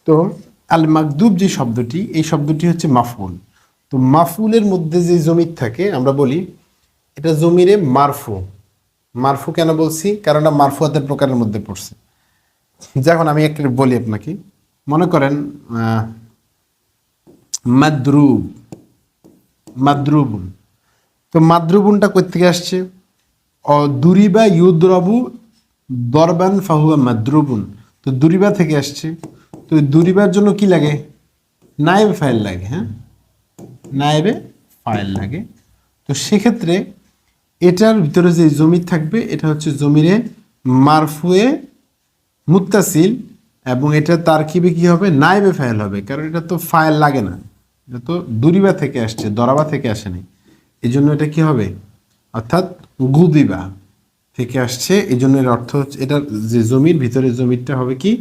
তো আল মাকদুব যে শব্দটি, এই শব্দটি হচ্ছে মাফউল। তো মাফউলের মধ্যে যে জমির থাকে আমরা বলি এটা জমিরে মারফু। মারফু কেন বলছি? কারণ এটা মারফুয়াতের প্রকারের মধ্যে পড়ছে। যখন আমি একটা বলি আপনাকে, মনে করেন মাদরুব, মাদরুবুন। তো মাদরুবুনটা কই থেকে আসছে? দুরিবা ইউদ্রবু দরবান ফাহুয়া মাদরুবুন। তো দুরিবা থেকে আসছে। তো দুরিবার জন্য কি লাগে? নায়েবে ফাইল লাগে। হ্যাঁ, নায়েবে ফাইল লাগে। তো সেক্ষেত্রে এটার ভিতরে যে জমির থাকবে এটা হচ্ছে জমিরে মারফুয়ে মুত্তাসিল, এবং এটা তারকিবে কি হবে? নায়েবে ফাইল হবে, কারণ এটা তো ফাইল লাগে না, এটা তো দুরিবা থেকে আসছে, দরাবা থেকে আসেনি। এই জন্য এটা কি হবে? অর্থাৎ গুদিবা থেকে আসছে। এই জন্য এর অর্থ হচ্ছে এটার যে জমির ভিতরে জমিরটা হবে কি?